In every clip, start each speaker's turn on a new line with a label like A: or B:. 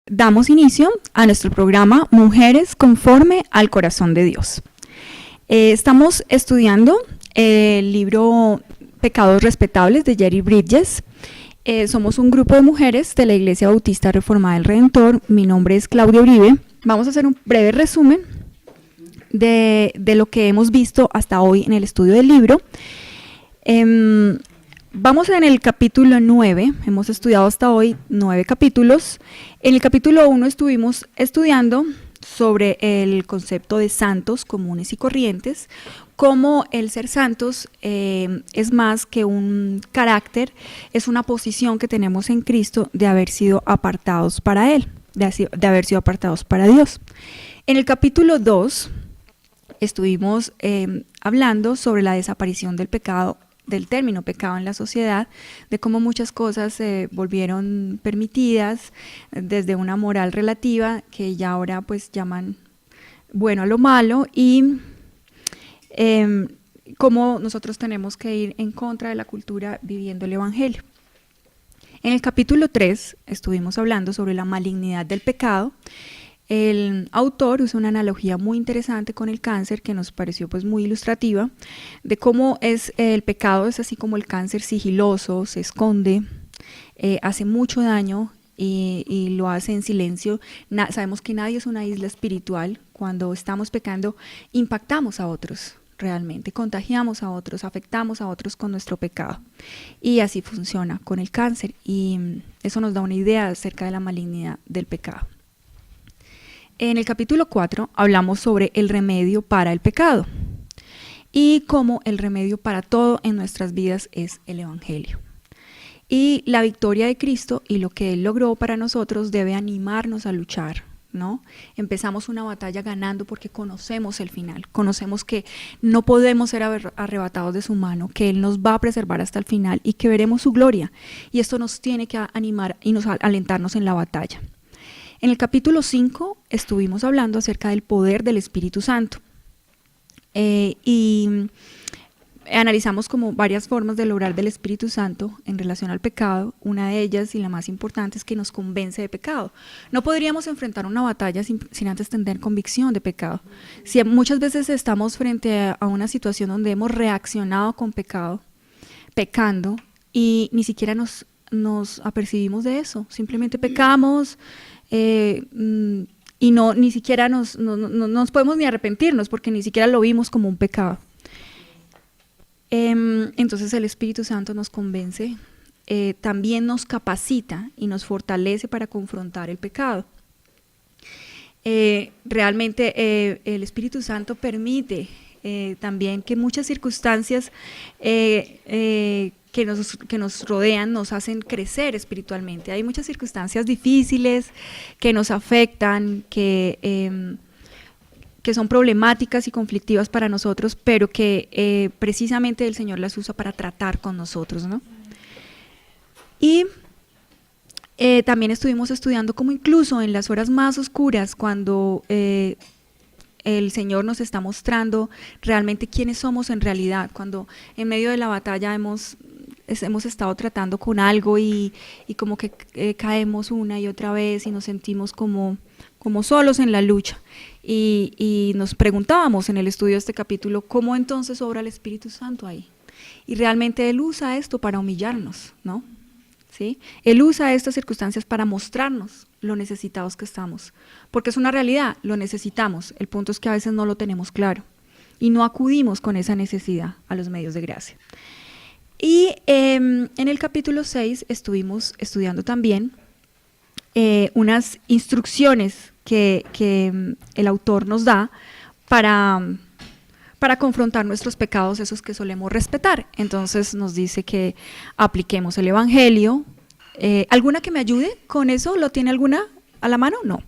A: damos inicio a nuestro programa Mujeres conforme al corazón de Dios. Estamos estudiando el libro Pecados Respetables de Jerry Bridges. Somos un grupo de mujeres de la Iglesia Bautista Reformada del Redentor. Mi nombre es Claudia Uribe. Vamos a hacer un breve resumen de lo que hemos visto hasta hoy en el estudio del libro. Vamos en el capítulo 9, hemos estudiado hasta hoy 9 capítulos. En el capítulo 1 estuvimos estudiando sobre el concepto de santos comunes y corrientes, cómo el ser santos es más que un carácter, es una posición que tenemos en Cristo de haber sido apartados para Él, de haber sido apartados para Dios. En el capítulo 2 estuvimos hablando sobre la desaparición del pecado, del término pecado en la sociedad, de cómo muchas cosas se volvieron permitidas desde una moral relativa que ya ahora pues llaman bueno a lo malo, y cómo nosotros tenemos que ir en contra de la cultura viviendo el Evangelio. En el capítulo 3 estuvimos hablando sobre la malignidad del pecado. El autor usa una analogía muy interesante con el cáncer que nos pareció pues muy ilustrativa, de cómo es el pecado es así como el cáncer sigiloso, se esconde, hace mucho daño y lo hace en silencio. Sabemos que nadie es una isla espiritual. Cuando estamos pecando impactamos a otros realmente, contagiamos a otros, afectamos a otros con nuestro pecado, y así funciona con el cáncer, y eso nos da una idea acerca de la malignidad del pecado. En el capítulo 4 hablamos sobre el remedio para el pecado y cómo el remedio para todo en nuestras vidas es el Evangelio. Y la victoria de Cristo y lo que Él logró para nosotros debe animarnos a luchar, ¿no? Empezamos una batalla ganando porque conocemos el final, conocemos que no podemos ser arrebatados de su mano, que Él nos va a preservar hasta el final y que veremos su gloria. Y esto nos tiene que animar y nos alentarnos en la batalla. En el capítulo 5 estuvimos hablando acerca del poder del Espíritu Santo y analizamos como varias formas de lograr del Espíritu Santo en relación al pecado. Una de ellas y la más importante es que nos convence de pecado. No podríamos enfrentar una batalla sin antes tener convicción de pecado. Si muchas veces estamos frente a una situación donde hemos reaccionado con pecado, pecando, y ni siquiera nos apercibimos de eso, simplemente pecamos, y ni siquiera nos podemos ni arrepentirnos porque ni siquiera lo vimos como un pecado. Entonces el Espíritu Santo nos convence, también nos capacita y nos fortalece para confrontar el pecado. Realmente el Espíritu Santo permite también que muchas circunstancias que nos rodean nos hacen crecer espiritualmente. Hay muchas circunstancias difíciles que nos afectan, que son problemáticas y conflictivas para nosotros, pero que precisamente el Señor las usa para tratar con nosotros, ¿no? Y también estuvimos estudiando cómo incluso en las horas más oscuras, cuando el Señor nos está mostrando realmente quiénes somos en realidad, cuando en medio de la batalla hemos estado tratando con algo y como que caemos una y otra vez y nos sentimos como solos en la lucha, y nos preguntábamos en el estudio de este capítulo cómo entonces obra el Espíritu Santo ahí, y realmente Él usa esto para humillarnos, ¿no? ¿Sí? Él usa estas circunstancias para mostrarnos lo necesitados que estamos, porque es una realidad, lo necesitamos. El punto es que a veces no lo tenemos claro y no acudimos con esa necesidad a los medios de gracia. Y en el capítulo 6 estuvimos estudiando también unas instrucciones que el autor nos da para confrontar nuestros pecados, esos que solemos respetar. Entonces nos dice que apliquemos el Evangelio. ¿Alguna que me ayude con eso? ¿Lo tiene alguna a la mano? No.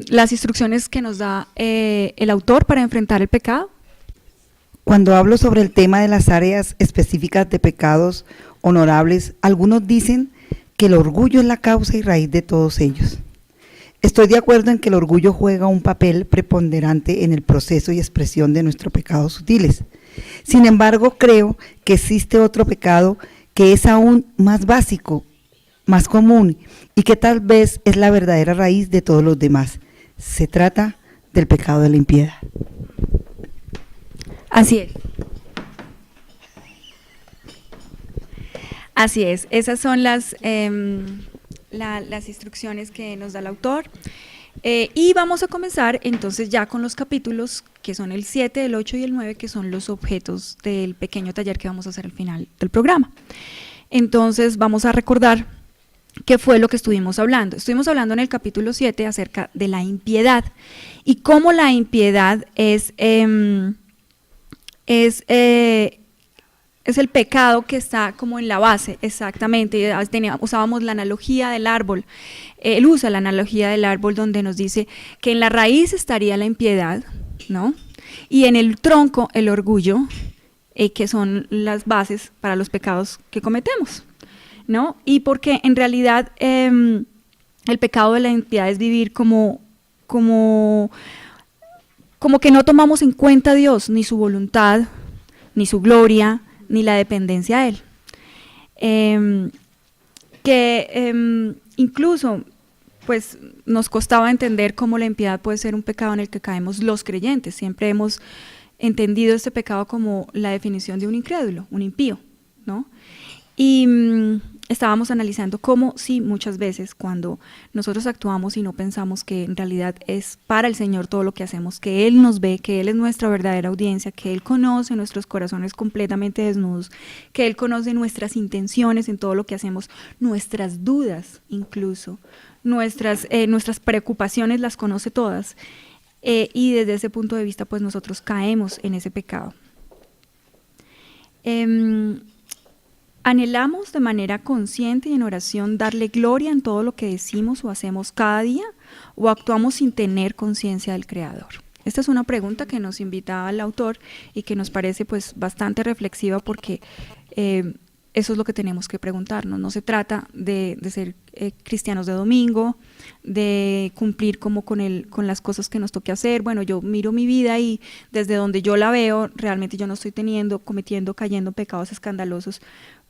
A: Las instrucciones que nos da el autor para enfrentar el pecado.
B: Cuando hablo sobre el tema de las áreas específicas de pecados honorables, algunos dicen que el orgullo es la causa y raíz de todos ellos. Estoy de acuerdo en que el orgullo juega un papel preponderante en el proceso y expresión de nuestros pecados sutiles. Sin embargo, creo que existe otro pecado que es aún más básico más común y que tal vez es la verdadera raíz de todos los demás. Se trata del pecado de la impiedad.
A: Así es. Así es. Esas son las instrucciones que nos da el autor. Y vamos a comenzar entonces ya con los capítulos que son el 7, el 8 y el 9, que son los objetos del pequeño taller que vamos a hacer al final del programa. Entonces vamos a recordar qué fue lo que estuvimos hablando. Estuvimos hablando en el capítulo 7 acerca de la impiedad y cómo la impiedad es el pecado que está como en la base, exactamente. Usábamos la analogía del árbol. Él usa la analogía del árbol donde nos dice que en la raíz estaría la impiedad, ¿no? Y en el tronco el orgullo, que son las bases para los pecados que cometemos, ¿no? Y porque en realidad el pecado de la impiedad es vivir como que no tomamos en cuenta a Dios, ni su voluntad, ni su gloria, ni la dependencia a Él. Incluso pues nos costaba entender cómo la impiedad puede ser un pecado en el que caemos los creyentes. Siempre hemos entendido este pecado como la definición de un incrédulo, un impío, ¿no? Y estábamos analizando cómo sí, muchas veces cuando nosotros actuamos y no pensamos que en realidad es para el Señor todo lo que hacemos, que Él nos ve, que Él es nuestra verdadera audiencia, que Él conoce nuestros corazones completamente desnudos, que Él conoce nuestras intenciones en todo lo que hacemos, nuestras dudas incluso, nuestras preocupaciones las conoce todas, y desde ese punto de vista pues nosotros caemos en ese pecado. ¿Anhelamos de manera consciente y en oración darle gloria en todo lo que decimos o hacemos cada día? ¿O actuamos sin tener conciencia del Creador? Esta es una pregunta que nos invita al autor y que nos parece pues bastante reflexiva porque eso es lo que tenemos que preguntarnos. No se trata de ser cristianos de domingo, de cumplir como con las cosas que nos toque hacer. Bueno, yo miro mi vida y desde donde yo la veo, realmente yo no estoy cayendo en pecados escandalosos,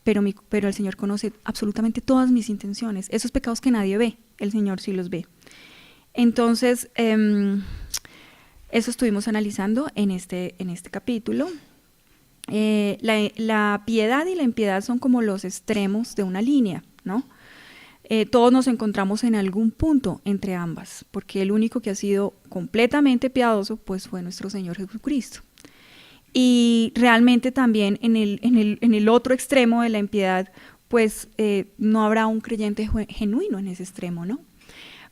A: pero el Señor conoce absolutamente todas mis intenciones. Esos pecados que nadie ve, el Señor sí los ve. Entonces, eso estuvimos analizando en este capítulo. La piedad y la impiedad son como los extremos de una línea, ¿no? Todos nos encontramos en algún punto entre ambas, porque el único que ha sido completamente piadoso pues fue nuestro Señor Jesucristo. Y realmente también en el otro extremo de la impiedad, pues no habrá un creyente genuino en ese extremo, ¿no?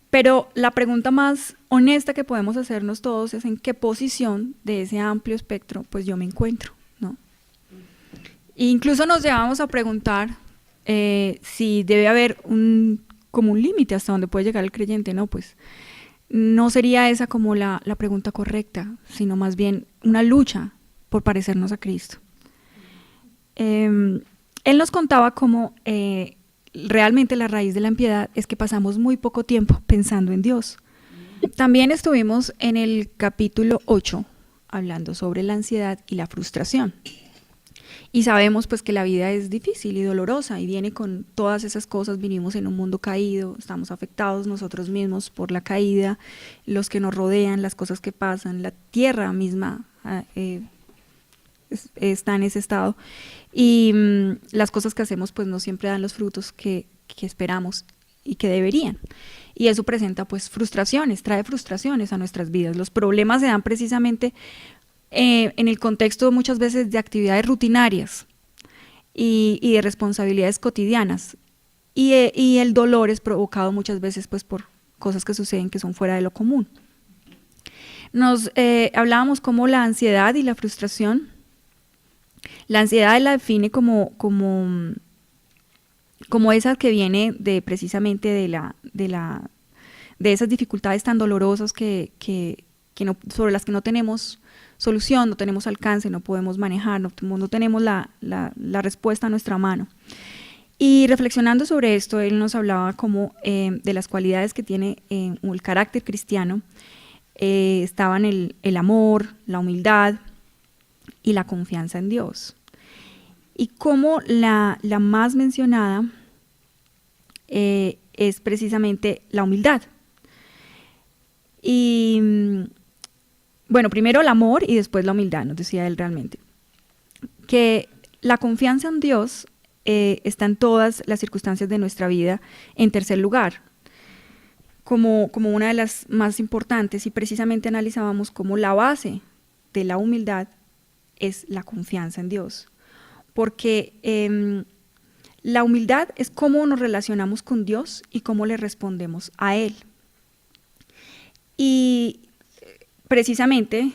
A: Pero la pregunta más honesta que podemos hacernos todos es en qué posición de ese amplio espectro pues yo me encuentro, ¿no? E incluso nos llevamos a preguntar si debe haber como un límite hasta donde puede llegar el creyente, ¿no? Pues no sería esa como la pregunta correcta, sino más bien una lucha por parecernos a Cristo. Él nos contaba cómo realmente la raíz de la impiedad es que pasamos muy poco tiempo pensando en Dios. También estuvimos en el capítulo 8 hablando sobre la ansiedad y la frustración. Y sabemos pues que la vida es difícil y dolorosa y viene con todas esas cosas. Vivimos en un mundo caído, estamos afectados nosotros mismos por la caída, los que nos rodean, las cosas que pasan, la tierra misma está en ese estado y las cosas que hacemos pues no siempre dan los frutos que esperamos y que deberían, y eso presenta pues frustraciones, trae frustraciones a nuestras vidas. Los problemas se dan precisamente en el contexto muchas veces de actividades rutinarias y de responsabilidades cotidianas, y el dolor es provocado muchas veces pues por cosas que suceden que son fuera de lo común. Hablábamos como la ansiedad y la frustración. La ansiedad la define como esa que viene precisamente de esas dificultades tan dolorosas sobre las que no tenemos solución, no tenemos alcance, no podemos manejar, no tenemos la respuesta a nuestra mano. Y reflexionando sobre esto, él nos hablaba como de las cualidades que tiene el carácter cristiano. Estaban el amor, la humildad y la confianza en Dios. Y como la más mencionada es precisamente la humildad. Y bueno, primero el amor y después la humildad, nos decía él realmente. Que la confianza en Dios está en todas las circunstancias de nuestra vida en tercer lugar, como una de las más importantes, y precisamente analizábamos cómo la base de la humildad es la confianza en Dios. Porque la humildad es cómo nos relacionamos con Dios y cómo le respondemos a Él. Y precisamente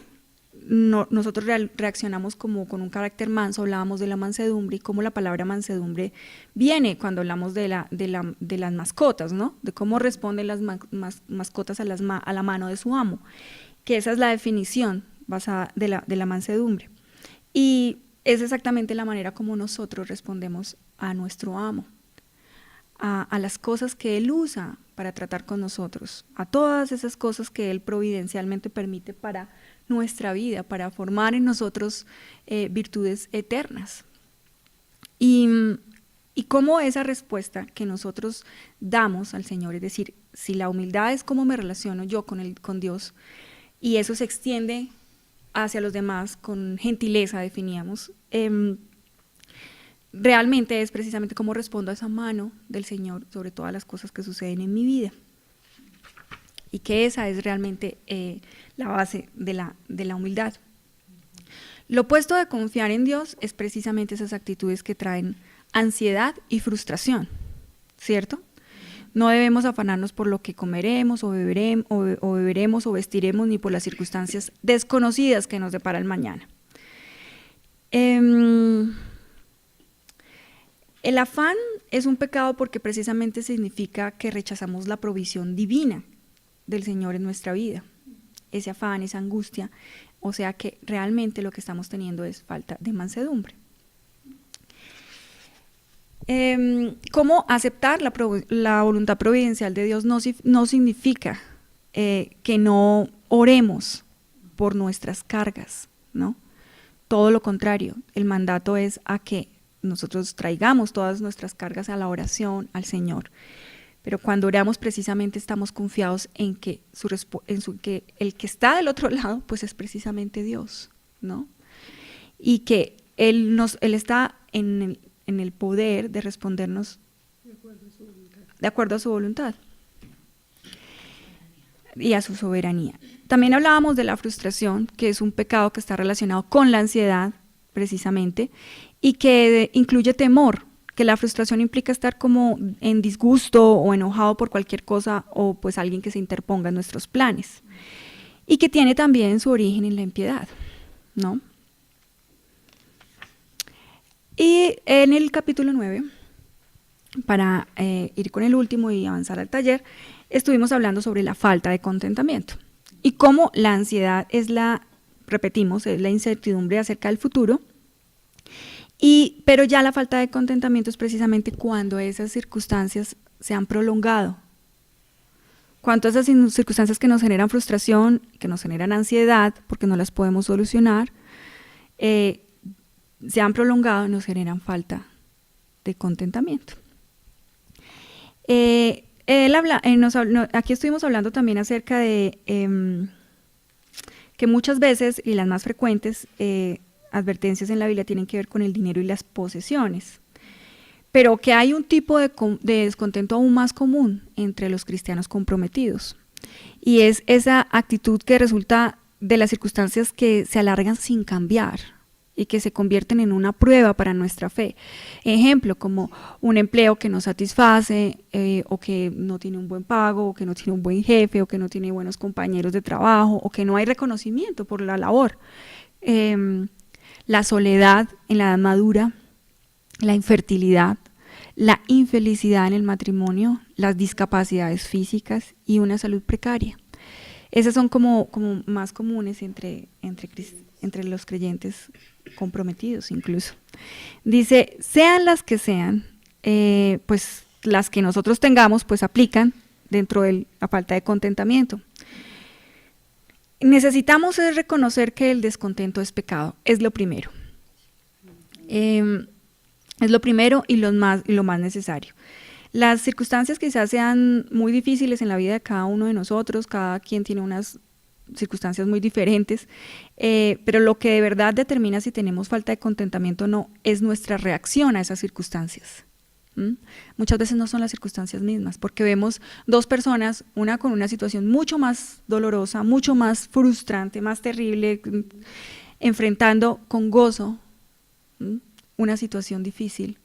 A: nosotros reaccionamos como con un carácter manso, hablábamos de la mansedumbre y cómo la palabra mansedumbre viene cuando hablamos de las mascotas, ¿no? De cómo responden las mascotas a la mano de su amo, que esa es la definición basada de la mansedumbre. Y es exactamente la manera como nosotros respondemos a nuestro amo, a las cosas que él usa para tratar con nosotros, a todas esas cosas que él providencialmente permite para nuestra vida, para formar en nosotros virtudes eternas. Y cómo esa respuesta que nosotros damos al Señor, es decir, si la humildad es cómo me relaciono yo con Dios, y eso se extiende hacia los demás con gentileza, definíamos, realmente es precisamente cómo respondo a esa mano del Señor sobre todas las cosas que suceden en mi vida. Y que esa es realmente la base de la humildad. Lo opuesto de confiar en Dios es precisamente esas actitudes que traen ansiedad y frustración, ¿cierto? No debemos afanarnos por lo que comeremos o beberemos o vestiremos, ni por las circunstancias desconocidas que nos depara el mañana. El afán es un pecado porque precisamente significa que rechazamos la provisión divina del Señor en nuestra vida. Ese afán, esa angustia, o sea que realmente lo que estamos teniendo es falta de mansedumbre. ¿Cómo aceptar la voluntad providencial de Dios? No significa que no oremos por nuestras cargas, ¿no? Todo lo contrario, el mandato es a que nosotros traigamos todas nuestras cargas a la oración al Señor. Pero cuando oramos precisamente estamos confiados en que que el que está del otro lado pues es precisamente Dios, ¿no? Y que Él está en el poder de respondernos de acuerdo a su voluntad y a su soberanía. También hablábamos de la frustración, que es un pecado que está relacionado con la ansiedad precisamente y que incluye temor, que la frustración implica estar como en disgusto o enojado por cualquier cosa o pues alguien que se interponga en nuestros planes, y que tiene también su origen en la impiedad, ¿no? Y en el capítulo 9, para ir con el último y avanzar al taller, estuvimos hablando sobre la falta de contentamiento y cómo la ansiedad es repetimos, es la incertidumbre acerca del futuro. Pero ya la falta de contentamiento es precisamente cuando esas circunstancias se han prolongado. Cuando esas circunstancias que nos generan frustración, que nos generan ansiedad, porque no las podemos solucionar, se han prolongado y nos generan falta de contentamiento. Aquí estuvimos hablando también acerca de que muchas veces, y las más frecuentes, advertencias en la Biblia tienen que ver con el dinero y las posesiones, pero que hay un tipo de descontento aún más común entre los cristianos comprometidos, y es esa actitud que resulta de las circunstancias que se alargan sin cambiar y que se convierten en una prueba para nuestra fe. Ejemplo, como un empleo que no satisface, o que no tiene un buen pago, o que no tiene un buen jefe, o que no tiene buenos compañeros de trabajo, o que no hay reconocimiento por la labor. La soledad en la edad madura, la infertilidad, la infelicidad en el matrimonio, las discapacidades físicas y una salud precaria. Esas son como más comunes entre los creyentes comprometidos incluso. Dice, sean las que sean, pues las que nosotros tengamos, pues aplican dentro de la falta de contentamiento. Necesitamos reconocer que el descontento es pecado, es lo primero. Es lo primero y lo más necesario. Las circunstancias quizás sean muy difíciles en la vida de cada uno de nosotros, cada quien tiene unas circunstancias muy diferentes, pero lo que de verdad determina si tenemos falta de contentamiento o no es nuestra reacción a esas circunstancias. Muchas veces no son las circunstancias mismas, porque vemos dos personas, una con una situación mucho más dolorosa, mucho más frustrante, más terrible, enfrentando con gozo una situación difícil,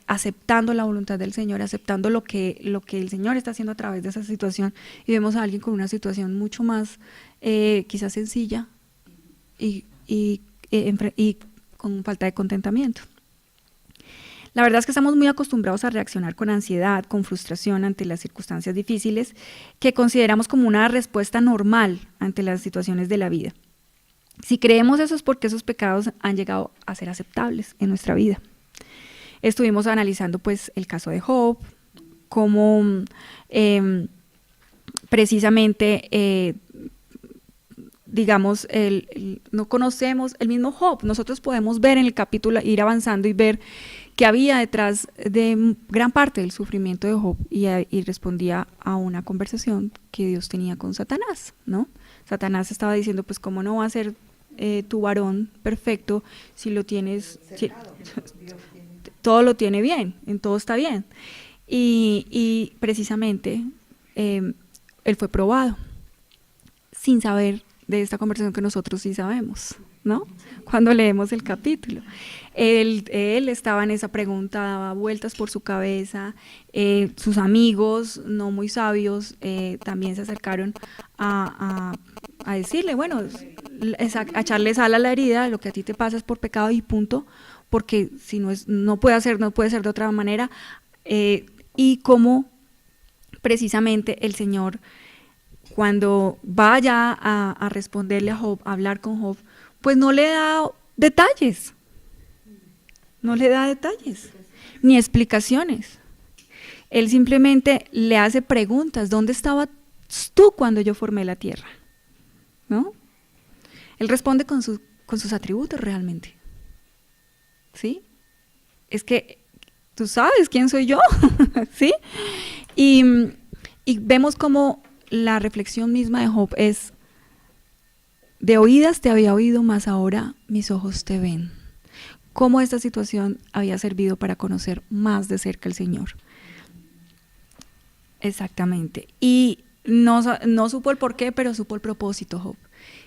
A: aceptando la voluntad del Señor, aceptando lo que el Señor está haciendo a través de esa situación, y vemos a alguien con una situación mucho más quizás sencilla y con falta de contentamiento. La verdad es que estamos muy acostumbrados a reaccionar con ansiedad, con frustración ante las circunstancias difíciles que consideramos como una respuesta normal ante las situaciones de la vida. Si creemos eso es porque esos pecados han llegado a ser aceptables en nuestra vida. Estuvimos analizando pues el caso de Job, cómo precisamente digamos, no conocemos el mismo Job. Nosotros podemos ver en el capítulo, ir avanzando y ver que había detrás de gran parte del sufrimiento de Job y respondía a una conversación que Dios tenía con Satanás, ¿no? Satanás estaba diciendo, pues, ¿cómo no va a ser tu varón perfecto si lo tienes, todo lo tiene bien, en todo está bien? Y precisamente él fue probado, sin saber de esta conversación que nosotros sí sabemos, ¿no? Cuando leemos el capítulo. Él estaba en esa pregunta, daba vueltas por su cabeza, sus amigos, no muy sabios, también se acercaron a decirle, bueno, a echarle sal a la herida, lo que a ti te pasa es por pecado y punto, porque si no puede ser de otra manera, y cómo precisamente el Señor, cuando vaya a responderle a Job, a hablar con Job, pues no le da detalles, ni explicaciones. Él simplemente le hace preguntas, ¿dónde estabas tú cuando yo formé la tierra? ¿No? Él responde con sus atributos realmente. ¿Sí? Es que tú sabes quién soy yo, ¿sí? Y vemos como la reflexión misma de Job es: de oídas te había oído, mas ahora mis ojos te ven. Cómo esta situación había servido para conocer más de cerca al Señor. Exactamente. Y no supo el porqué, pero supo el propósito, Job.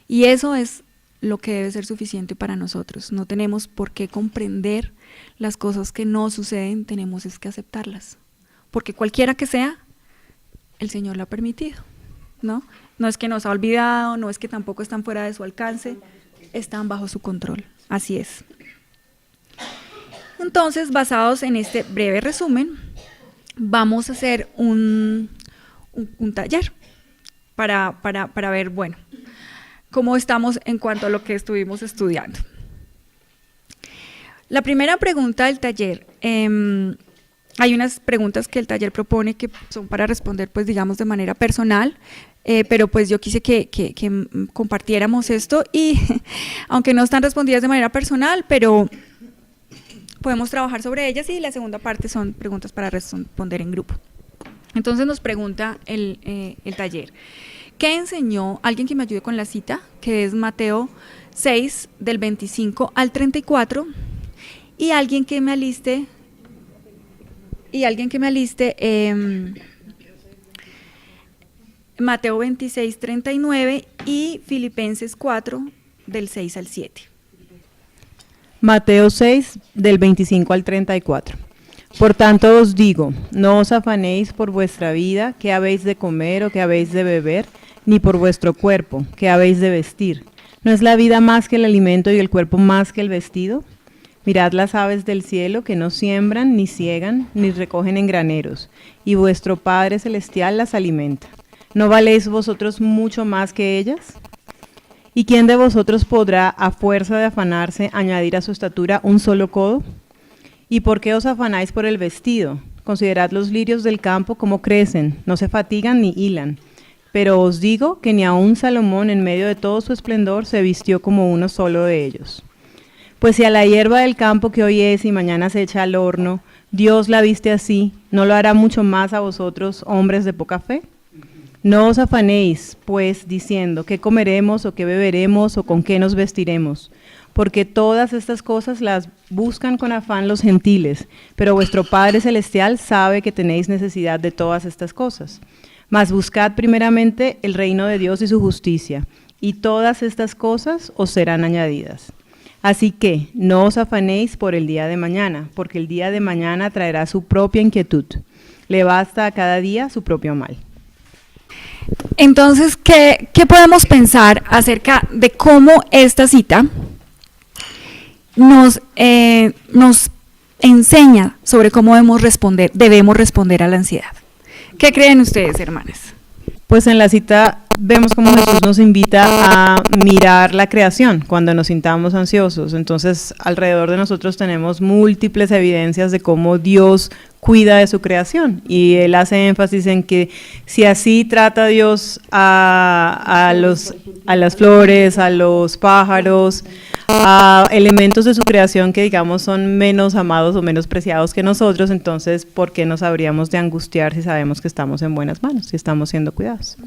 A: Y eso es lo que debe ser suficiente para nosotros. No tenemos por qué comprender las cosas que no suceden, tenemos es que aceptarlas. Porque cualquiera que sea, el Señor lo ha permitido, ¿no? No es que nos ha olvidado, no es que tampoco están fuera de su alcance, están bajo su control. Así es. Entonces, basados en este breve resumen, vamos a hacer un taller para ver, bueno, cómo estamos en cuanto a lo que estuvimos estudiando. La primera pregunta del taller, hay unas preguntas que el taller propone que son para responder, pues digamos, de manera personal, pero pues yo quise que compartiéramos esto y aunque no están respondidas de manera personal, pero podemos trabajar sobre ellas, y la segunda parte son preguntas para responder en grupo. Entonces nos pregunta el taller: ¿qué enseñó? Alguien que me ayude con la cita, que es Mateo 6, del 25 al 34, y alguien que me aliste Mateo 26, 39 y Filipenses 4, del 6 al 7.
C: Mateo 6, del 25 al 34. Por tanto os digo, no os afanéis por vuestra vida, qué habéis de comer o qué habéis de beber, ni por vuestro cuerpo, qué habéis de vestir. ¿No es la vida más que el alimento y el cuerpo más que el vestido? Mirad las aves del cielo, que no siembran, ni siegan, ni recogen en graneros, y vuestro Padre Celestial las alimenta. ¿No valéis vosotros mucho más que ellas? ¿Y quién de vosotros podrá, a fuerza de afanarse, añadir a su estatura un solo codo? ¿Y por qué os afanáis por el vestido? Considerad los lirios del campo cómo crecen, no se fatigan ni hilan. Pero os digo que ni aun Salomón en medio de todo su esplendor se vistió como uno solo de ellos. Pues si a la hierba del campo que hoy es y mañana se echa al horno, Dios la viste así, ¿no lo hará mucho más a vosotros, hombres de poca fe? No os afanéis, pues, diciendo, ¿qué comeremos o qué beberemos o con qué nos vestiremos? Porque todas estas cosas las buscan con afán los gentiles, pero vuestro Padre Celestial sabe que tenéis necesidad de todas estas cosas. Mas buscad primeramente el reino de Dios y su justicia, y todas estas cosas os serán añadidas. Así que no os afanéis por el día de mañana, porque el día de mañana traerá su propia inquietud. Le basta a cada día su propio mal.
A: Entonces, ¿qué podemos pensar acerca de cómo esta cita nos enseña sobre cómo debemos responder a la ansiedad? ¿Qué creen ustedes, hermanas?
C: Pues en la cita vemos cómo Jesús nos invita a mirar la creación cuando nos sintamos ansiosos. Entonces, alrededor de nosotros tenemos múltiples evidencias de cómo Dios cuida de su creación, y él hace énfasis en que si así trata Dios a las flores, a los pájaros, a elementos de su creación que digamos son menos amados o menos preciados que nosotros, entonces ¿por qué nos habríamos de angustiar si sabemos que estamos en buenas manos, si estamos siendo cuidados?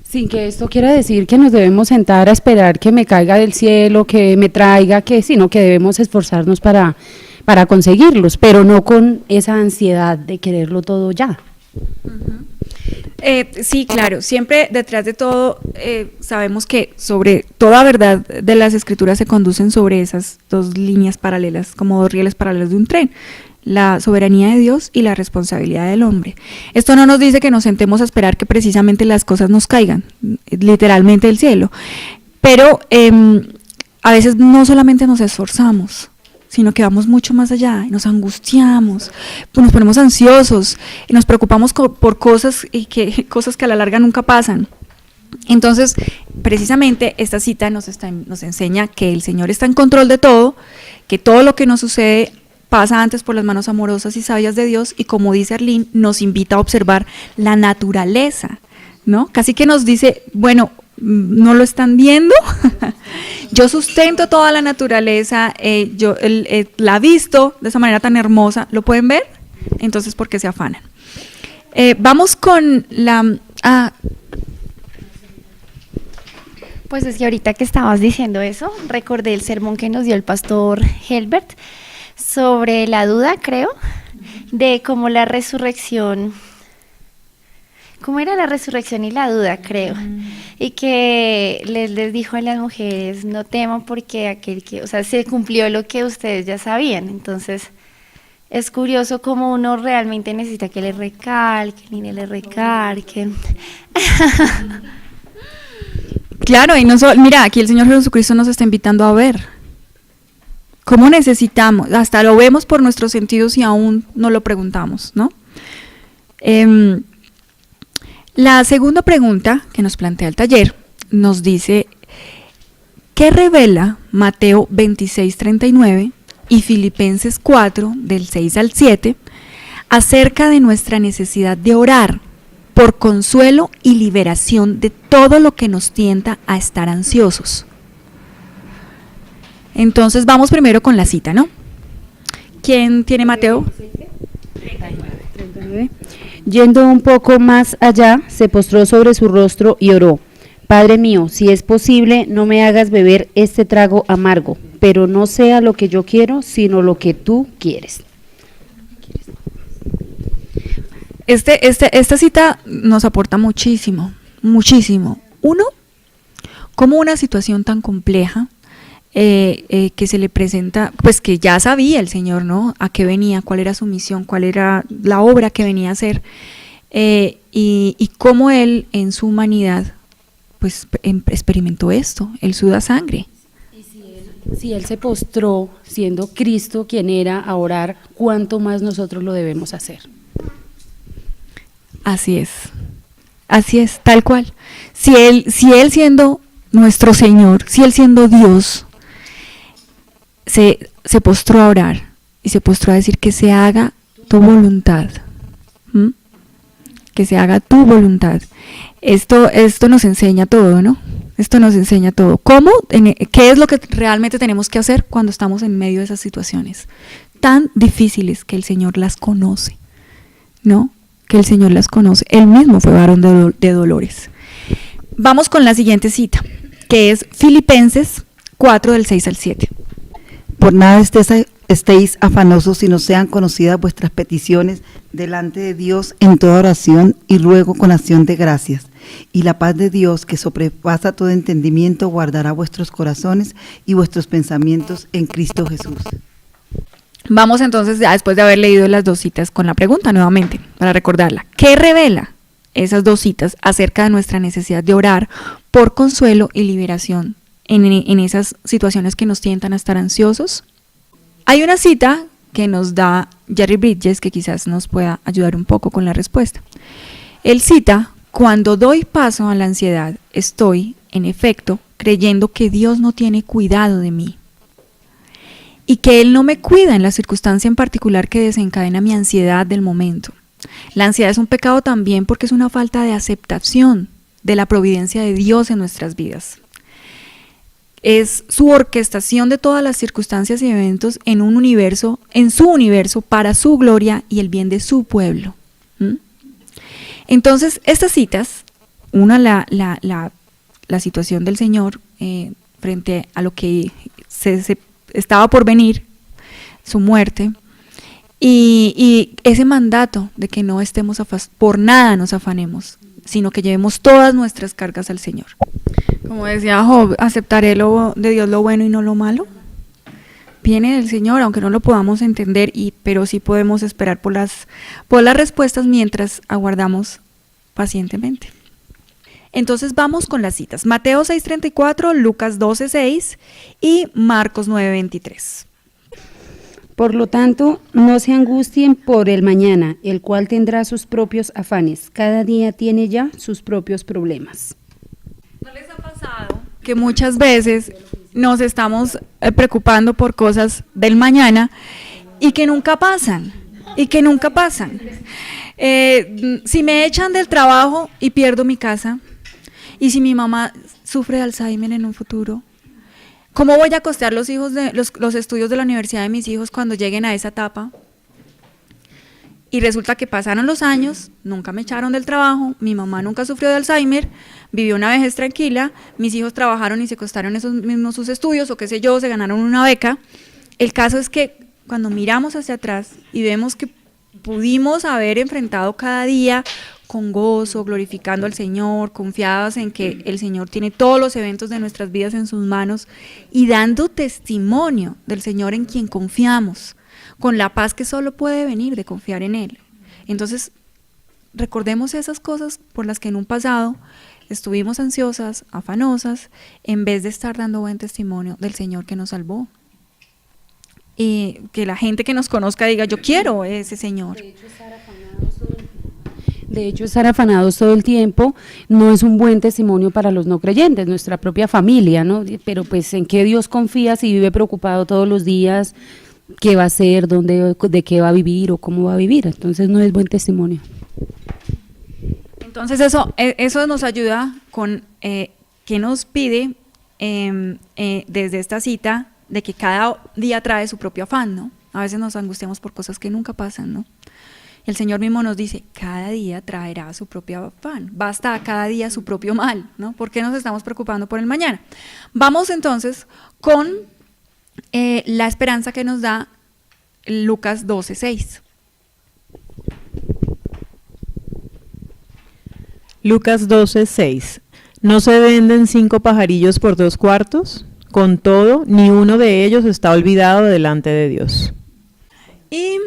D: Sin que esto quiera decir que nos debemos sentar a esperar que me caiga del cielo, que me traiga, sino que debemos esforzarnos para conseguirlos, pero no con esa ansiedad de quererlo todo ya.
A: Sí, claro, siempre detrás de todo sabemos que sobre toda verdad de las escrituras se conducen sobre esas dos líneas paralelas, como dos rieles paralelos de un tren: la soberanía de Dios y la responsabilidad del hombre. Esto no nos dice que nos sentemos a esperar que precisamente las cosas nos caigan, literalmente del cielo, pero a veces no solamente nos esforzamos, sino que vamos mucho más allá y nos angustiamos, pues nos ponemos ansiosos y nos preocupamos por cosas que a la larga nunca pasan. Entonces, precisamente esta cita nos enseña que el Señor está en control de todo, que todo lo que nos sucede pasa antes por las manos amorosas y sabias de Dios, y como dice Arlene, nos invita a observar la naturaleza, ¿no? Casi que nos dice, bueno, ¿no lo están viendo? Yo sustento toda la naturaleza, yo la he visto de esa manera tan hermosa, ¿lo pueden ver? Entonces, ¿por qué se afanan? Vamos con la...
E: Pues es que ahorita que estabas diciendo eso, recordé el sermón que nos dio el pastor Helbert sobre la duda, creo, de cómo la resurrección... ¿Cómo era la resurrección y la duda, creo? Y que les dijo a las mujeres, no teman porque se cumplió lo que ustedes ya sabían. Entonces, es curioso cómo uno realmente necesita que le recalquen y le recalquen.
A: Claro, y no solo, mira, aquí el Señor Jesucristo nos está invitando a ver cómo necesitamos, hasta lo vemos por nuestros sentidos y aún no lo preguntamos, ¿no? La segunda pregunta que nos plantea el taller nos dice, ¿qué revela Mateo 26:39 y Filipenses 4, del 6 al 7, acerca de nuestra necesidad de orar por consuelo y liberación de todo lo que nos tienta a estar ansiosos? Entonces vamos primero con la cita, ¿no? ¿Quién tiene Mateo?
D: 39. Yendo un poco más allá, se postró sobre su rostro y oró: Padre mío, si es posible, no me hagas beber este trago amargo, pero no sea lo que yo quiero, sino lo que tú quieres.
A: Esta cita nos aporta muchísimo, muchísimo. Uno, como una situación tan compleja que se le presenta, pues que ya sabía el Señor, ¿no? A qué venía, cuál era su misión, cuál era la obra que venía a hacer, y cómo Él en su humanidad pues experimentó esto, Él suda sangre.
D: Y si él se postró siendo Cristo quien era a orar, ¿cuánto más nosotros lo debemos hacer?
A: Así es, tal cual. Si él siendo nuestro Señor, si Él siendo Dios, se postró a orar y se postró a decir que se haga tu voluntad, que se haga tu voluntad. Esto nos enseña todo, ¿no? Esto nos enseña todo. ¿Qué es lo que realmente tenemos que hacer cuando estamos en medio de esas situaciones tan difíciles que el Señor las conoce, ¿no? Que el Señor las conoce. Él mismo fue varón de dolores. Vamos con la siguiente cita, que es Filipenses 4, del 6 al 7.
B: Por nada estéis afanosos, sino sean conocidas vuestras peticiones delante de Dios en toda oración y ruego con acción de gracias. Y la paz de Dios, que sobrepasa todo entendimiento, guardará vuestros corazones y vuestros pensamientos en Cristo Jesús.
A: Vamos entonces, ya después de haber leído las dos citas, con la pregunta nuevamente, para recordarla. ¿Qué revela esas dos citas acerca de nuestra necesidad de orar por consuelo y liberación en esas situaciones que nos tientan a estar ansiosos? Hay una cita que nos da Jerry Bridges que quizás nos pueda ayudar un poco con la respuesta. Él cita: cuando doy paso a la ansiedad, estoy, en efecto, creyendo que Dios no tiene cuidado de mí y que Él no me cuida en la circunstancia en particular que desencadena mi ansiedad del momento. La ansiedad es un pecado también porque es una falta de aceptación de la providencia de Dios en nuestras vidas. Es su orquestación de todas las circunstancias y eventos en su universo, para su gloria y el bien de su pueblo. Entonces, estas citas, una la situación del Señor frente a lo que se estaba por venir, su muerte, y ese mandato de que no estemos por nada nos afanemos, sino que llevemos todas nuestras cargas al Señor. Como decía Job, aceptaré de Dios lo bueno y no lo malo. Viene del Señor, aunque no lo podamos entender, pero sí podemos esperar por las respuestas mientras aguardamos pacientemente. Entonces vamos con las citas. Mateo 6:34, Lucas 12:6 y Marcos 9:23.
D: Por lo tanto, no se angustien por el mañana, el cual tendrá sus propios afanes. Cada día tiene ya sus propios problemas.
A: ¿No les ha pasado que muchas veces nos estamos preocupando por cosas del mañana y que nunca pasan? Si me echan del trabajo y pierdo mi casa, y si mi mamá sufre de Alzheimer en un futuro, ¿cómo voy a costear los estudios de la universidad de mis hijos cuando lleguen a esa etapa? Y resulta que pasaron los años, nunca me echaron del trabajo, mi mamá nunca sufrió de Alzheimer, vivió una vejez tranquila, mis hijos trabajaron y se costaron esos mismos sus estudios, o qué sé yo, se ganaron una beca. El caso es que cuando miramos hacia atrás y vemos que pudimos haber enfrentado cada día con gozo, glorificando al Señor, confiados en que el Señor tiene todos los eventos de nuestras vidas en sus manos y dando testimonio del Señor en quien confiamos, con la paz que solo puede venir de confiar en Él. Entonces, recordemos esas cosas por las que en un pasado estuvimos ansiosas, afanosas, en vez de estar dando buen testimonio del Señor que nos salvó. Y que la gente que nos conozca diga: yo quiero ese Señor.
D: De hecho, estar afanados todo el tiempo no es un buen testimonio para los no creyentes, nuestra propia familia, ¿no? Pero pues, ¿en qué Dios confía si vive preocupado todos los días? ¿Qué va a hacer? ¿De qué va a vivir o cómo va a vivir? Entonces no es buen testimonio.
A: Entonces eso nos ayuda con que nos pide desde esta cita de que cada día trae su propio afán, ¿no? A veces nos angustiamos por cosas que nunca pasan, ¿no? El Señor mismo nos dice: cada día traerá su propio afán, basta a cada día su propio mal, ¿no? ¿Por qué nos estamos preocupando por el mañana? Vamos entonces con la esperanza que nos da Lucas 12:6.
C: Lucas 12:6. ¿No se venden 5 pajarillos por 2 cuartos? Con todo, ni uno de ellos está olvidado delante de Dios.
A: Y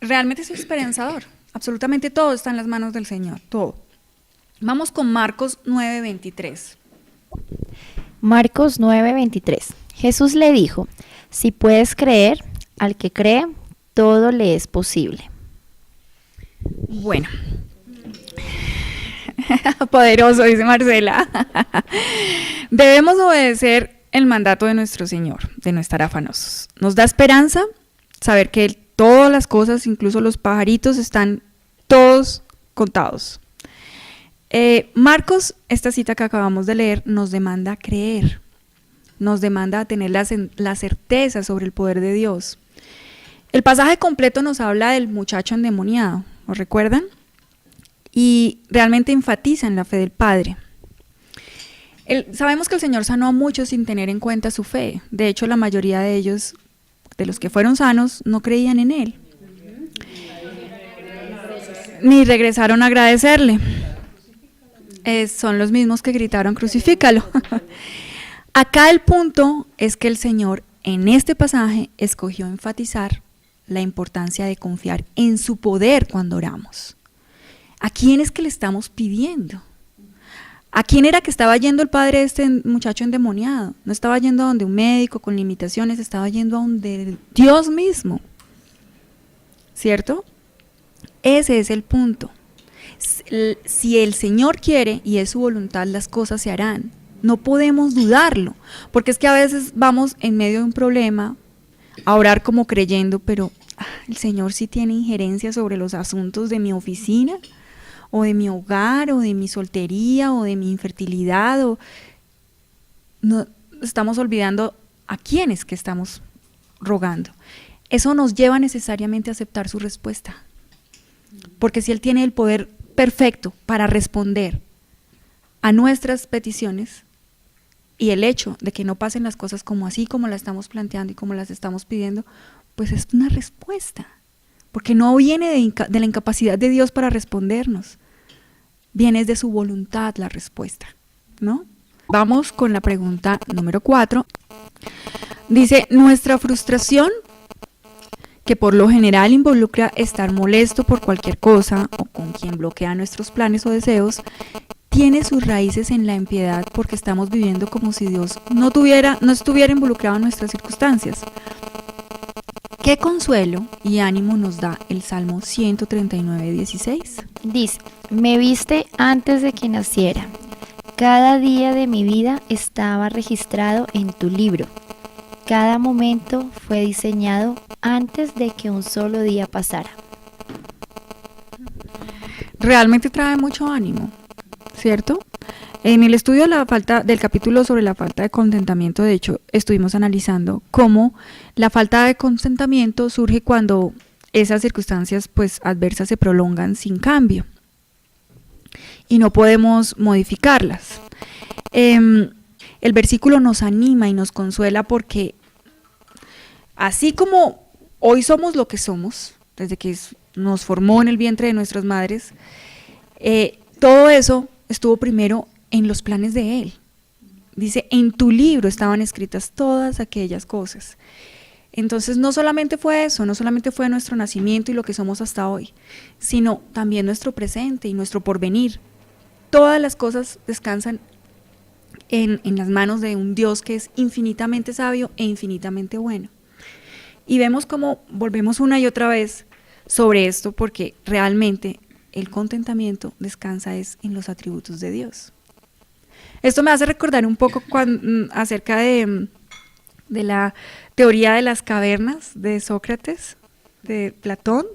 A: realmente es esperanzador. Absolutamente todo está en las manos del Señor, todo. Vamos con Marcos 9:23.
E: Marcos 9:23. Jesús le dijo: si puedes creer, al que cree, todo le es posible.
A: Bueno. Poderoso, dice Marcela. Debemos obedecer el mandato de nuestro Señor, de no estar afanosos. Nos da esperanza saber que todas las cosas, incluso los pajaritos, están todos contados. Marcos, esta cita que acabamos de leer, nos demanda creer, nos demanda tener la certeza sobre el poder de Dios. El pasaje completo nos habla del muchacho endemoniado, ¿lo recuerdan? Y realmente enfatiza en la fe del Padre. Sabemos que el Señor sanó a muchos sin tener en cuenta su fe. De hecho, la mayoría de ellos, de los que fueron sanos, no creían en Él. Ni regresaron a agradecerle. Son los mismos que gritaron, crucifícalo. Acá el punto es que el Señor en este pasaje escogió enfatizar la importancia de confiar en su poder cuando oramos. ¿A quién es que le estamos pidiendo? ¿A quién era que estaba yendo el padre de este muchacho endemoniado? No estaba yendo a donde un médico con limitaciones, estaba yendo a donde Dios mismo. ¿Cierto? Ese es el punto. Si el Señor quiere y es su voluntad, las cosas se harán. No podemos dudarlo, porque es que a veces vamos en medio de un problema a orar como creyendo, pero el Señor sí tiene injerencia sobre los asuntos de mi oficina, o de mi hogar, o de mi soltería, o de mi infertilidad, no, estamos olvidando a quiénes que estamos rogando. Eso nos lleva necesariamente a aceptar su respuesta, porque si Él tiene el poder perfecto para responder a nuestras peticiones, y el hecho de que no pasen las cosas como así, como las estamos planteando y como las estamos pidiendo, pues es una respuesta, porque no viene de la incapacidad de Dios para respondernos, viene de su voluntad la respuesta, ¿no? Vamos con la pregunta número 4. Dice, nuestra frustración, que por lo general involucra estar molesto por cualquier cosa o con quien bloquea nuestros planes o deseos, tiene sus raíces en la impiedad porque estamos viviendo como si Dios no estuviera involucrado en nuestras circunstancias. ¿Qué consuelo y ánimo nos da el Salmo 139:16?
E: Dice, me viste antes de que naciera. Cada día de mi vida estaba registrado en tu libro. Cada momento fue diseñado antes de que un solo día pasara.
A: Realmente trae mucho ánimo, ¿cierto? En el estudio del capítulo sobre la falta de contentamiento, de hecho, estuvimos analizando cómo la falta de contentamiento surge cuando esas circunstancias pues adversas se prolongan sin cambio y no podemos modificarlas. El versículo nos anima y nos consuela porque así como hoy somos lo que somos, desde que nos formó en el vientre de nuestras madres, todo eso estuvo primero en los planes de Él. Dice, en tu libro estaban escritas todas aquellas cosas. Entonces no solamente fue eso, no solamente fue nuestro nacimiento y lo que somos hasta hoy, sino también nuestro presente y nuestro porvenir. Todas las cosas descansan en las manos de un Dios que es infinitamente sabio e infinitamente bueno. Y vemos cómo volvemos una y otra vez sobre esto, porque realmente el contentamiento descansa en los atributos de Dios. Esto me hace recordar un poco acerca de la teoría de las cavernas de Sócrates, de Platón,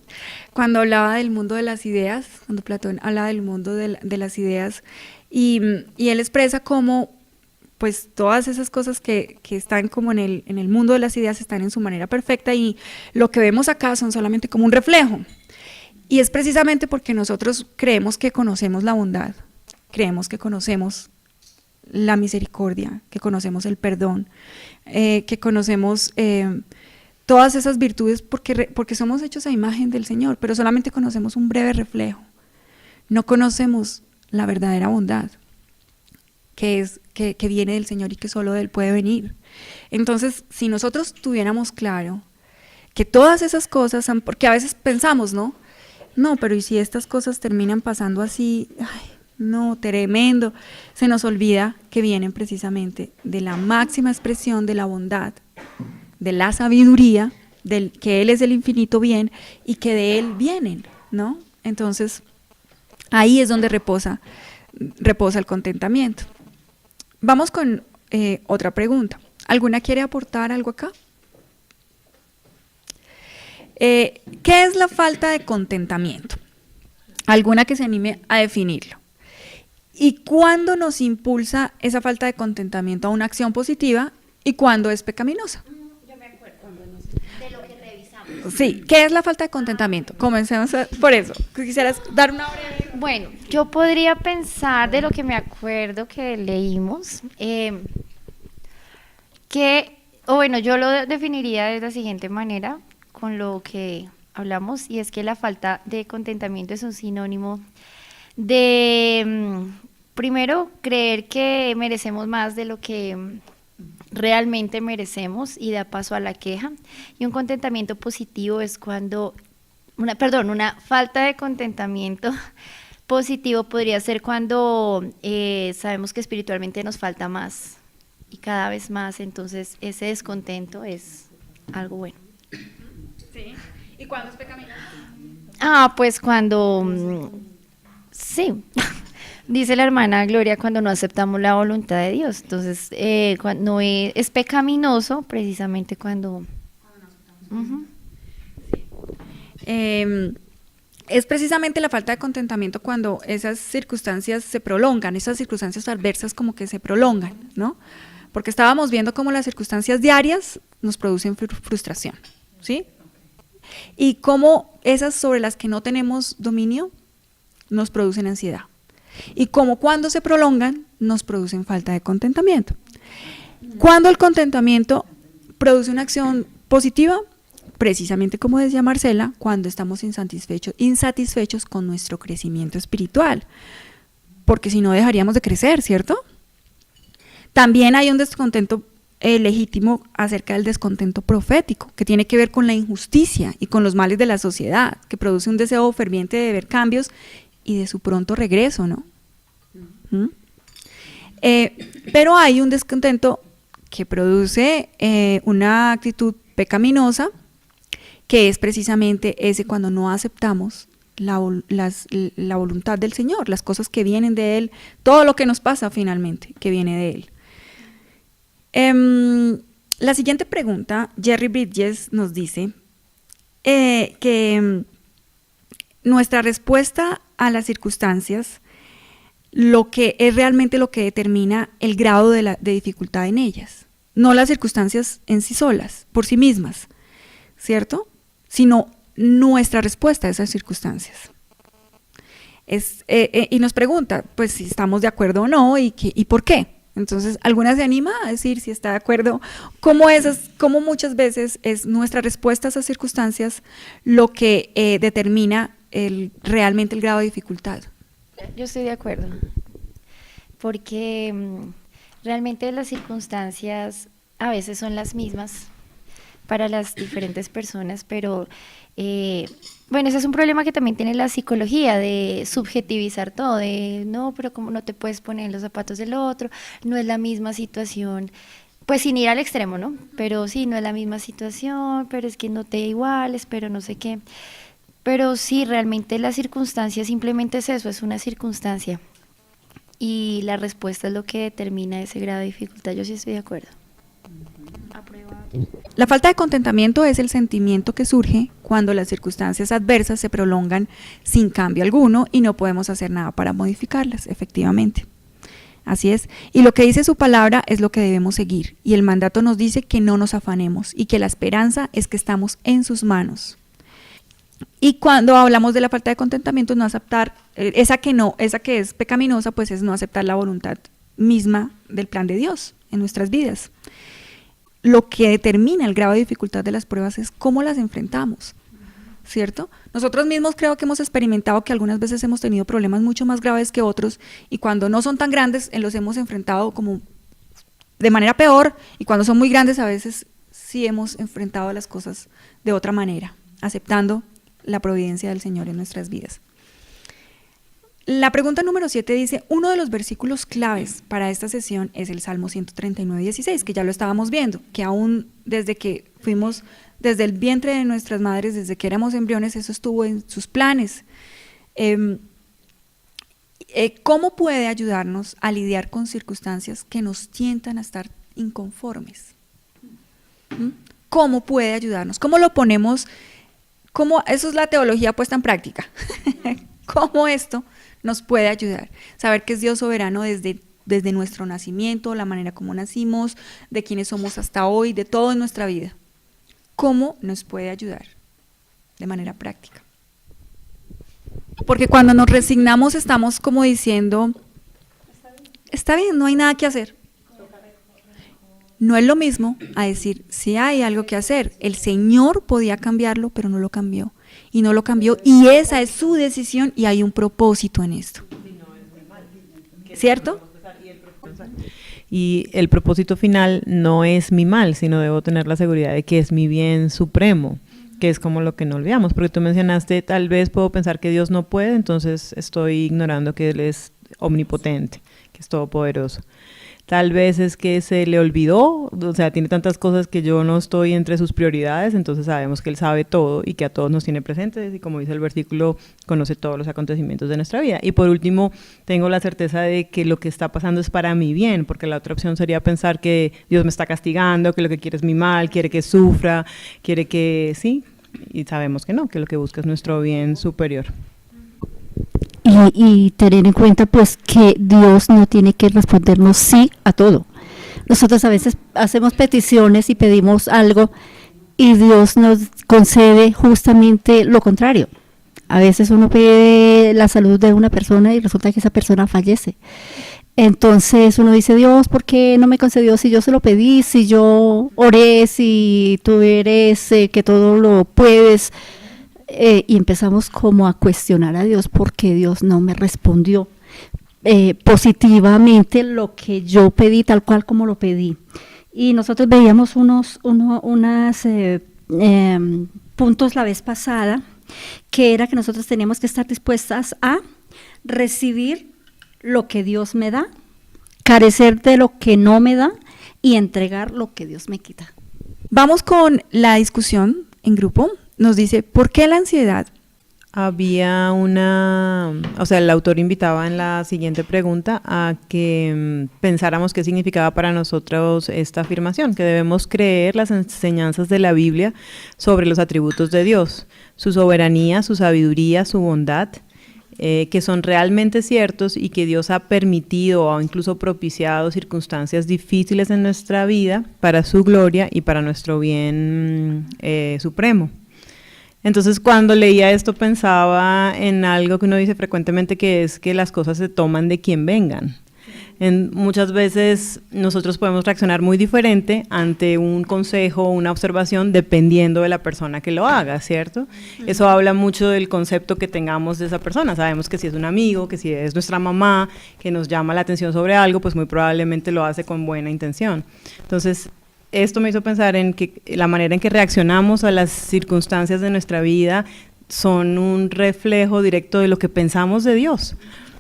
A: cuando hablaba del mundo de las ideas, cuando Platón habla del mundo de las ideas, y él expresa cómo pues todas esas cosas que están como en el mundo de las ideas están en su manera perfecta, y lo que vemos acá son solamente como un reflejo. Y es precisamente porque nosotros creemos que conocemos la bondad, creemos que conocemos la misericordia, que conocemos el perdón, que conocemos todas esas virtudes porque somos hechos a imagen del Señor, pero solamente conocemos un breve reflejo. No conocemos la verdadera bondad, que viene del Señor y que solo de Él puede venir. Entonces, si nosotros tuviéramos claro que todas esas cosas, porque a veces pensamos, ¿no? No, pero ¿y si estas cosas terminan pasando así? Ay, no, tremendo. Se nos olvida que vienen precisamente de la máxima expresión de la bondad, de la sabiduría, que Él es el infinito bien y que de Él vienen, ¿no? Entonces, ahí es donde reposa el contentamiento. Vamos con otra pregunta. ¿Alguna quiere aportar algo acá? ¿Qué es la falta de contentamiento? ¿Alguna que se anime a definirlo? ¿Y cuándo nos impulsa esa falta de contentamiento a una acción positiva y cuándo es pecaminosa?
E: Yo me acuerdo de lo que revisamos.
A: Sí, ¿qué es la falta de contentamiento? Comencemos por eso. Quisieras dar una breve...
E: Bueno, yo podría pensar de lo que me acuerdo que leímos, yo lo definiría de la siguiente manera con lo que hablamos, y es que la falta de contentamiento es un sinónimo de, primero, creer que merecemos más de lo que realmente merecemos y da paso a la queja. Y un contentamiento positivo es cuando, una falta de contentamiento positivo podría ser cuando sabemos que espiritualmente nos falta más y cada vez más, entonces ese descontento es algo bueno.
A: Sí. ¿Y cuándo es pecaminoso?
E: Pues cuando, sí, dice la hermana Gloria, cuando no aceptamos la voluntad de Dios. Entonces, cuando es pecaminoso, precisamente cuando...
A: Es precisamente la falta de contentamiento cuando esas circunstancias se prolongan, esas circunstancias adversas como que se prolongan, ¿no? Porque estábamos viendo cómo las circunstancias diarias nos producen frustración, ¿sí? Y cómo esas sobre las que no tenemos dominio nos producen ansiedad. Y cómo cuando se prolongan nos producen falta de contentamiento. Cuando el contentamiento produce una acción positiva, precisamente como decía Marcela, cuando estamos insatisfechos con nuestro crecimiento espiritual, porque si no dejaríamos de crecer, ¿cierto? También hay un descontento legítimo acerca del descontento profético, que tiene que ver con la injusticia y con los males de la sociedad, que produce un deseo ferviente de ver cambios y de su pronto regreso, ¿no? Pero hay un descontento que produce una actitud pecaminosa, que es precisamente ese cuando no aceptamos la voluntad del Señor, las cosas que vienen de Él, todo lo que nos pasa finalmente, que viene de Él. La siguiente pregunta, Jerry Bridges nos dice que nuestra respuesta a las circunstancias lo que es realmente lo que determina el grado de dificultad en ellas, no las circunstancias en sí solas, por sí mismas, ¿cierto? Sino nuestra respuesta a esas circunstancias. Y nos pregunta, pues, si estamos de acuerdo o no y por qué. Entonces, ¿alguna se anima a decir si está de acuerdo? ¿Cómo muchas veces es nuestra respuesta a esas circunstancias lo que determina realmente el grado de dificultad?
E: Yo estoy de acuerdo, porque realmente las circunstancias a veces son las mismas para las diferentes personas, pero ese es un problema que también tiene la psicología, de subjetivizar todo, de no, pero como no te puedes poner en los zapatos del otro, no es la misma situación, pues sin ir al extremo, ¿no? Pero sí, no es la misma situación, pero es que no te iguales, pero no sé qué. Pero sí, realmente la circunstancia simplemente es eso, es una circunstancia. Y la respuesta es lo que determina ese grado de dificultad. Yo sí estoy de acuerdo.
A: La falta de contentamiento es el sentimiento que surge cuando las circunstancias adversas se prolongan sin cambio alguno y no podemos hacer nada para modificarlas, efectivamente. Así es. Y lo que dice su palabra es lo que debemos seguir. Y el mandato nos dice que no nos afanemos y que la esperanza es que estamos en sus manos. Y cuando hablamos de la falta de contentamiento, no aceptar, esa que es pecaminosa, pues es no aceptar la voluntad misma del plan de Dios en nuestras vidas. Lo que determina el grado de dificultad de las pruebas es cómo las enfrentamos, ¿cierto? Nosotros mismos creo que hemos experimentado que algunas veces hemos tenido problemas mucho más graves que otros y cuando no son tan grandes los hemos enfrentado como de manera peor y cuando son muy grandes a veces sí hemos enfrentado las cosas de otra manera, aceptando la providencia del Señor en nuestras vidas. La pregunta número 7 dice, uno de los versículos claves para esta sesión es el Salmo 139:16, que ya lo estábamos viendo, que aún desde que fuimos, desde el vientre de nuestras madres, desde que éramos embriones, eso estuvo en sus planes. ¿Cómo puede ayudarnos a lidiar con circunstancias que nos tientan a estar inconformes? ¿Cómo puede ayudarnos? ¿Cómo lo ponemos? Eso es la teología puesta en práctica. ¿Cómo esto nos puede ayudar? Saber que es Dios soberano desde nuestro nacimiento, la manera como nacimos, de quiénes somos hasta hoy, de todo en nuestra vida. ¿Cómo nos puede ayudar? de manera práctica. Porque cuando nos resignamos estamos como diciendo, está bien, no hay nada que hacer. No es lo mismo a decir, sí hay algo que hacer. El Señor podía cambiarlo, pero no lo cambió. Y no lo cambió, y esa es su decisión, y hay un propósito en esto. ¿Cierto?
C: Y el propósito final no es mi mal, sino debo tener la seguridad de que es mi bien supremo, que es como lo que no olvidamos, porque tú mencionaste, tal vez puedo pensar que Dios no puede, entonces estoy ignorando que Él es omnipotente, que es todopoderoso. Tal vez es que se le olvidó, o sea, tiene tantas cosas que yo no estoy entre sus prioridades, entonces sabemos que Él sabe todo y que a todos nos tiene presentes y, como dice el versículo, conoce todos los acontecimientos de nuestra vida. Y por último, tengo la certeza de que lo que está pasando es para mi bien, porque la otra opción sería pensar que Dios me está castigando, que lo que quiere es mi mal, quiere que sufra, quiere que sí, y sabemos que no, que lo que busca es nuestro bien superior.
F: Y tener en cuenta pues que Dios no tiene que respondernos sí a todo. Nosotros a veces hacemos peticiones y pedimos algo y Dios nos concede justamente lo contrario. A veces uno pide la salud de una persona y resulta que esa persona fallece. Entonces uno dice, Dios, ¿por qué no me concedió si yo se lo pedí, si yo oré, si tú eres que todo lo puedes? Y empezamos como a cuestionar a Dios porque Dios no me respondió positivamente lo que yo pedí, tal cual como lo pedí. Y nosotros veíamos unos puntos la vez pasada, que era que nosotros teníamos que estar dispuestas a recibir lo que Dios me da, carecer de lo que no me da y entregar lo que Dios me quita.
A: Vamos con la discusión en grupo. Nos dice, ¿por qué la ansiedad?
C: Había el autor invitaba en la siguiente pregunta a que pensáramos qué significaba para nosotros esta afirmación, que debemos creer las enseñanzas de la Biblia sobre los atributos de Dios, su soberanía, su sabiduría, su bondad, que son realmente ciertos y que Dios ha permitido o incluso propiciado circunstancias difíciles en nuestra vida para su gloria y para nuestro bien supremo. Entonces, cuando leía esto pensaba en algo que uno dice frecuentemente, que es que las cosas se toman de quien vengan. Muchas veces nosotros podemos reaccionar muy diferente ante un consejo o una observación dependiendo de la persona que lo haga, ¿cierto? Eso habla mucho del concepto que tengamos de esa persona. Sabemos que si es un amigo, que si es nuestra mamá, que nos llama la atención sobre algo, pues muy probablemente lo hace con buena intención. Entonces, esto me hizo pensar en que la manera en que reaccionamos a las circunstancias de nuestra vida son un reflejo directo de lo que pensamos de Dios.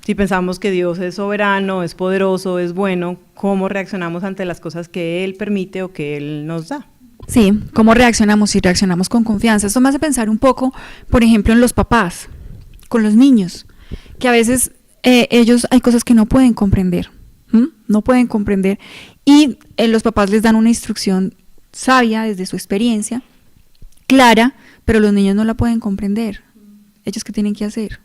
C: Si pensamos que Dios es soberano, es poderoso, es bueno, ¿cómo reaccionamos ante las cosas que Él permite o que Él nos da?
A: Sí, ¿cómo reaccionamos? Si reaccionamos con confianza. Esto me hace pensar un poco, por ejemplo, en los papás, con los niños, que a veces ellos hay cosas que no pueden comprender. No pueden comprender y los papás les dan una instrucción sabia desde su experiencia, clara, pero los niños no la pueden comprender. ¿Ellos qué tienen que hacer?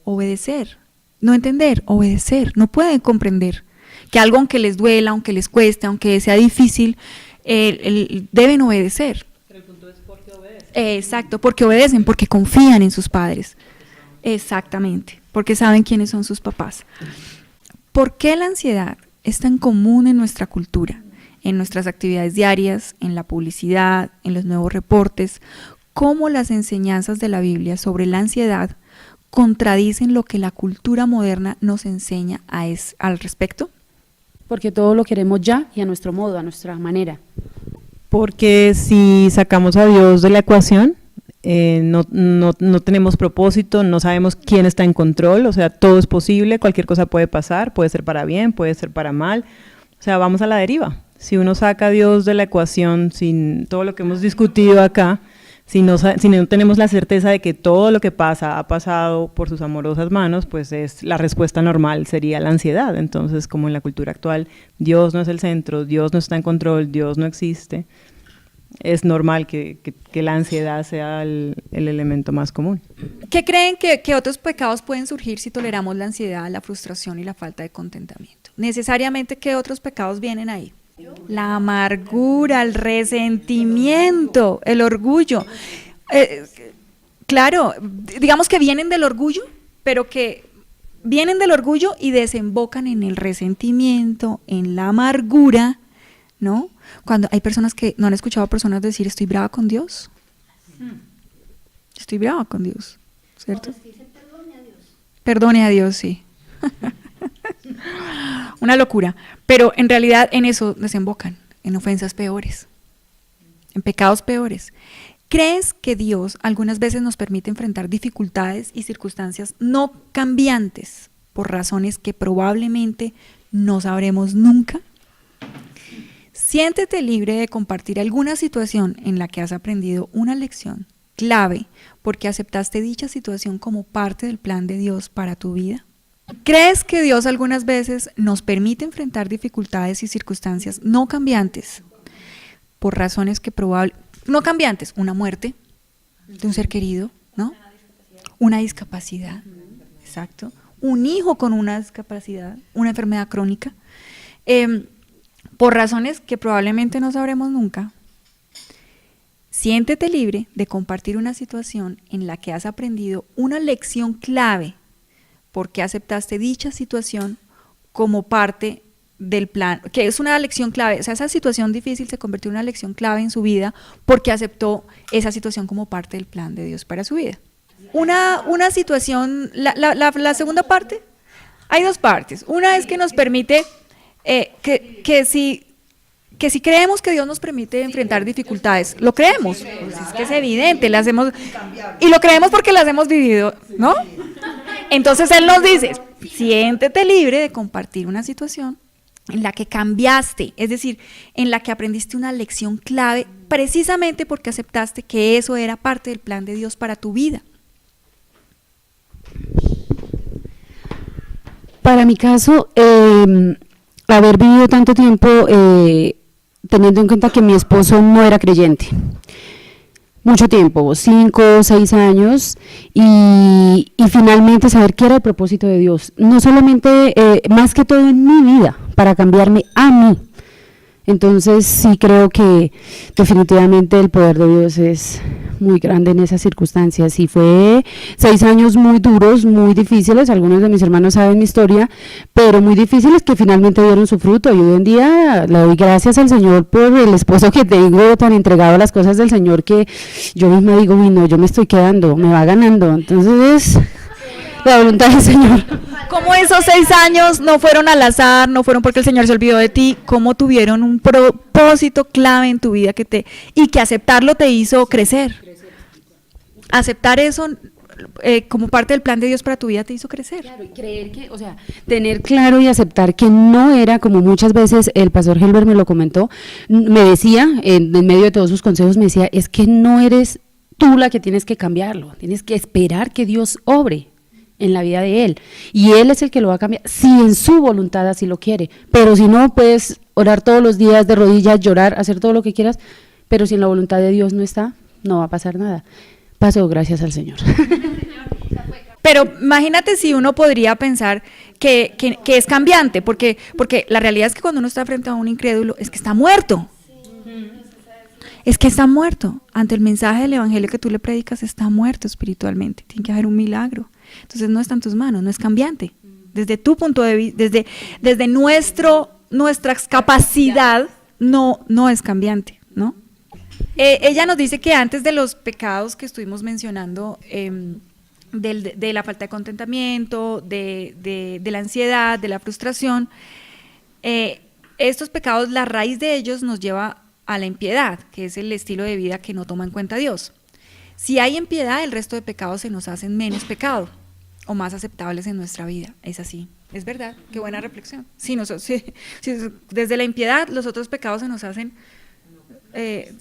A: Obedecer, no entender, obedecer, no pueden comprender que algo, aunque les duela, aunque les cueste, aunque sea difícil, deben obedecer.
C: Pero el punto es porque obedecen.
A: Exacto, porque obedecen, porque confían en sus padres. Exactamente, porque saben quiénes son sus papás. ¿Por qué la ansiedad es tan común en nuestra cultura, en nuestras actividades diarias, en la publicidad, en los nuevos reportes? ¿Cómo las enseñanzas de la Biblia sobre la ansiedad contradicen lo que la cultura moderna nos enseña al respecto?
D: Porque todo lo queremos ya y a nuestro modo, a nuestra manera.
C: Porque si sacamos a Dios de la ecuación, no tenemos propósito, no sabemos quién está en control, o sea, todo es posible, cualquier cosa puede pasar, puede ser para bien, puede ser para mal, o sea, vamos a la deriva. Si uno saca a Dios de la ecuación, sin todo lo que hemos discutido acá, si no tenemos la certeza de que todo lo que pasa ha pasado por sus amorosas manos, pues la respuesta normal sería la ansiedad. Entonces, como en la cultura actual, Dios no es el centro, Dios no está en control, Dios no existe, es normal que la ansiedad sea el elemento más común.
A: ¿Qué creen que otros pecados pueden surgir si toleramos la ansiedad, la frustración y la falta de contentamiento? Necesariamente, ¿qué otros pecados vienen ahí? La amargura, el resentimiento, el orgullo. Claro, digamos que vienen del orgullo, pero que vienen del orgullo y desembocan en el resentimiento, en la amargura, ¿no? Cuando hay personas que no han escuchado a personas decir, estoy brava con Dios. Estoy brava con Dios, ¿cierto? Perdone a Dios, sí. Una locura. Pero en realidad en eso desembocan, en ofensas peores, en pecados peores. ¿Crees que Dios algunas veces nos permite enfrentar dificultades y circunstancias no cambiantes por razones que probablemente no sabremos nunca? Siéntete libre de compartir alguna situación en la que has aprendido una lección clave porque aceptaste dicha situación como parte del plan de Dios para tu vida. ¿Crees que Dios algunas veces nos permite enfrentar dificultades y circunstancias no cambiantes por razones que no cambiantes, una muerte de un ser querido, ¿no? Una discapacidad, exacto, un hijo con una discapacidad, una enfermedad crónica, por razones que probablemente no sabremos nunca? Siéntete libre de compartir una situación en la que has aprendido una lección clave porque aceptaste dicha situación como parte del plan, que es una lección clave. O sea, esa situación difícil se convirtió en una lección clave en su vida porque aceptó esa situación como parte del plan de Dios para su vida. Una situación, la segunda parte, hay dos partes. Una es que nos permite, que si creemos que Dios nos permite enfrentar dificultades, lo creemos, pues es que es evidente, y lo creemos porque las hemos vivido, ¿no? Entonces Él nos dice, siéntete libre de compartir una situación en la que cambiaste, es decir, en la que aprendiste una lección clave, precisamente porque aceptaste que eso era parte del plan de Dios para tu vida.
D: Para mi caso, haber vivido tanto tiempo teniendo en cuenta que mi esposo no era creyente, mucho tiempo, 5 o 6 años, y finalmente saber qué era el propósito de Dios, no solamente, más que todo en mi vida, para cambiarme a mí. Entonces sí creo que definitivamente el poder de Dios es muy grande en esas circunstancias, y fue 6 años muy duros, muy difíciles. Algunos de mis hermanos saben mi historia, pero muy difíciles, que finalmente dieron su fruto, y hoy en día le doy gracias al Señor por el esposo que tengo, tan entregado a las cosas del Señor, que yo misma digo, uy, no, yo me estoy quedando, me va ganando. Entonces es la voluntad del Señor.
A: ¿Cómo esos 6 años no fueron al azar, no fueron porque el Señor se olvidó de ti? ¿Cómo tuvieron un propósito clave en tu vida y que aceptarlo te hizo crecer? Aceptar eso como parte del plan de Dios para tu vida te hizo crecer.
D: Claro, y creer que, o sea, tener claro y aceptar que no era, como muchas veces el pastor Helber me lo comentó, me decía, en medio de todos sus consejos, me decía, es que no eres tú la que tienes que cambiarlo, tienes que esperar que Dios obre en la vida de él, y él es el que lo va a cambiar, si en su voluntad así lo quiere, pero si no, puedes orar todos los días de rodillas, llorar, hacer todo lo que quieras, pero si en la voluntad de Dios no está, no va a pasar nada. Pasó gracias al Señor.
A: Pero imagínate si uno podría pensar que es cambiante, porque la realidad es que cuando uno está frente a un incrédulo, es que está muerto. Es que está muerto. Ante el mensaje del evangelio que tú le predicas, está muerto espiritualmente. Tiene que haber un milagro. Entonces no está en tus manos, no es cambiante. Desde tu punto de vista, desde nuestra capacidad, no es cambiante, ¿no? Ella nos dice que antes de los pecados que estuvimos mencionando, de la falta de contentamiento, de la ansiedad, de la frustración, estos pecados, la raíz de ellos nos lleva a la impiedad, que es el estilo de vida que no toma en cuenta Dios. Si hay impiedad, el resto de pecados se nos hacen menos pecado o más aceptables en nuestra vida. Es así, es verdad, qué buena reflexión. Sí, desde la impiedad los otros pecados se nos hacen,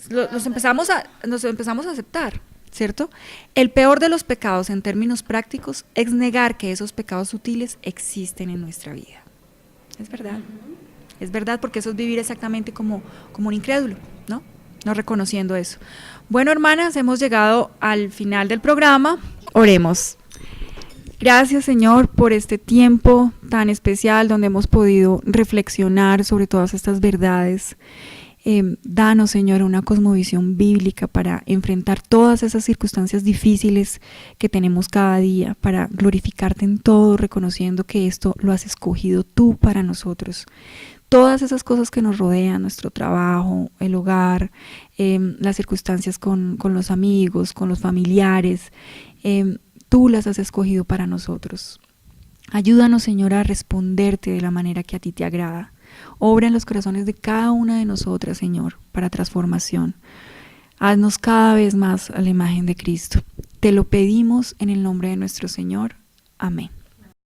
A: los empezamos a aceptar, ¿cierto? El peor de los pecados en términos prácticos es negar que esos pecados sutiles existen en nuestra vida. Es verdad. Es verdad, porque eso es vivir exactamente como un incrédulo, ¿no? No reconociendo eso. Bueno, hermanas, hemos llegado al final del programa. Oremos. Gracias, Señor, por este tiempo tan especial donde hemos podido reflexionar sobre todas estas verdades Danos, Señor, una cosmovisión bíblica para enfrentar todas esas circunstancias difíciles que tenemos cada día, para glorificarte en todo, reconociendo que esto lo has escogido tú para nosotros. Todas esas cosas que nos rodean, nuestro trabajo, el hogar, las circunstancias con los amigos, con los familiares, tú las has escogido para nosotros. Ayúdanos, Señor, a responderte de la manera que a ti te agrada. Obra en los corazones de cada una de nosotras, Señor, para transformación. Haznos cada vez más a la imagen de Cristo. Te lo pedimos en el nombre de nuestro Señor. Amén.